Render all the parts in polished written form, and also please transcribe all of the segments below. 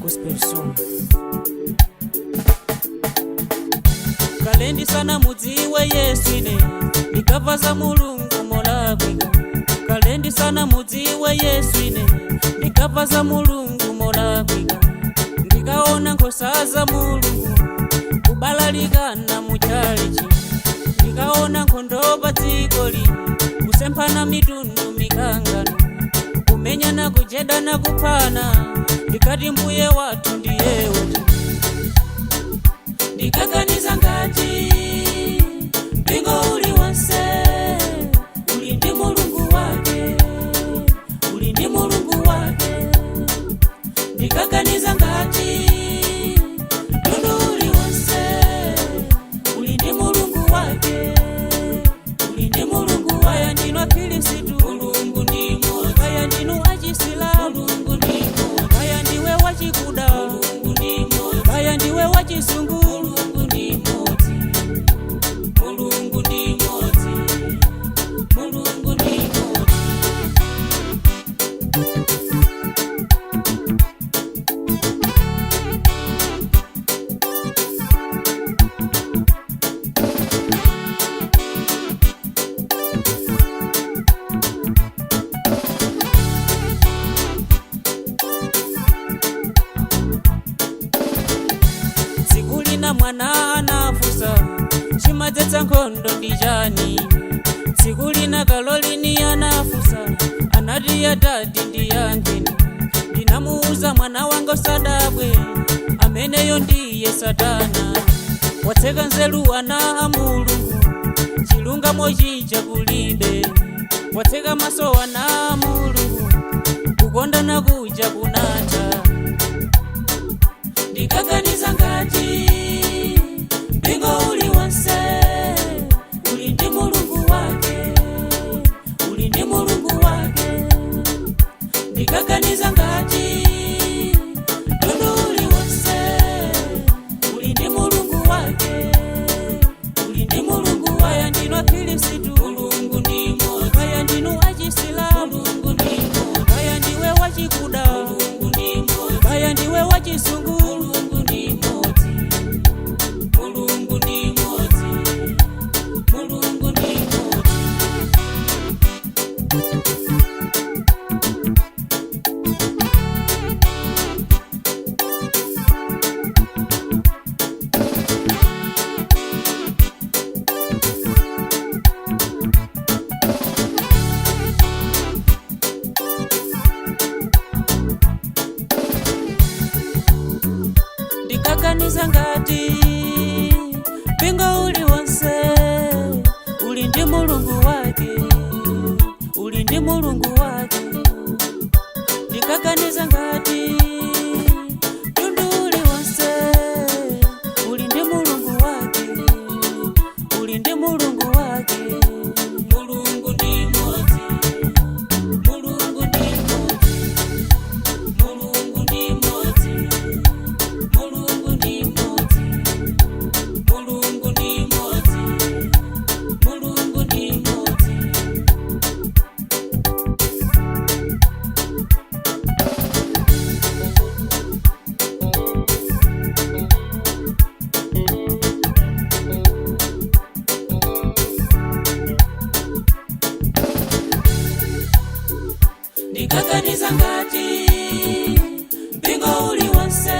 Gospel song. Kalendi sana mudziwe Yesu ine ndikabvaza mulungu molakwika. Kalendi sana mudziwe Yesu ine ndikabvaza mulungu molakwika. Ndikaona nkhosa za mulungu kubalalikana muchalichi. Ndikaona nkhondo pa dziko lino kusemphana mitundu mikangano kumenyana kujedana kuphana. Ndikati mbuye wathu ndiyewe ndikaganiza ngati mpingo uliwonse uli ndi mulungu wake, uli ndi mulungu wake. Ndikaganiza ngati mtundu uliwonse uli ndi mulungu wake, uli ndi mulungu wake. Kaya ndinu Akhristu mulungu ndi mmodzi, kaya ndinu Achisilamu mulungu ndi mmodzi, kaya ndiwe wachikuda mulungu ndi mmodzi, kaya ndiwe wachisungu mulungu ndi mmodzi, mulungu ndi mmodzi, mulungu ndi mmodzi. Sikulina mwana anafusa chimadzetsa nkhondo ndi chani. Sikulina kalolini anafusa anati yatati ndiyankheni. Ndinamuuza mwana wanga usadabwe ameneyo ndiye Satana. Watseka nzeru ana a Mulungu chilungamo chija kulibe. Watseka maso ana a Mulungu kukondana kuja kunatha. Ndikaganiza ngati mpingo uliwonse uli ndi mulungu wake, uli ndi mulungu wake. Ndikaganiza ngati mtundu uliwonse uli ndi mulungu wake, uli ndi mulungu wake. Kaya ndinu Akhristu mulungu ndi mmodzi, kaya ndinu Achisilamu mulungu ndi mmodzi, kaya ndiwe wachikuda mulungu ndi mmodzi, kaya ndiwe wachisungu mulungu ndi mmodzi, mulungu ndi mmodzi, mulungu ndi mmodzi. Ndikaganiza ngati mpingo uliwonse uli ndi mulungu wake, uli ndi mulungu wake. Ndikaganiza ngati mtundu uliwonse uli ndi mulungu wake, uli ndi mulungu wake. Mulungu ndi mmodzi, mulungu ndi mmodzi, mulungu ndi mmodzi, mulungu ndi mmodzi, mulungu ndi mmodzi, mulungu ndi mmodzi. Ndikaganiza ngati mpingo uliwonse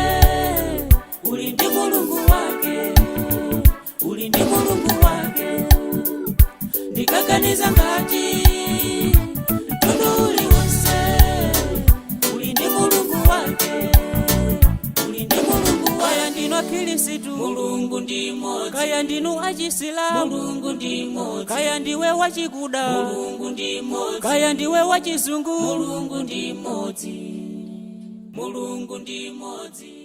uli ndi mulungu wake, uli ndi mulungu wake. Ndikaganiza ngati mtundu uliwonse uli ndi mulungu wake, uli ndi mulungu wake. Kaya ndinu Akhristu mulungu ndi mmodzi, kaya ndinu Achisilamu mulungu ndi mmodzi, kaya ndiwe wachikuda mulungu ndi mmodzi, kaya ndiwe wachisungu mulungu ndi mmodzi, mulungu ndi mmodzi.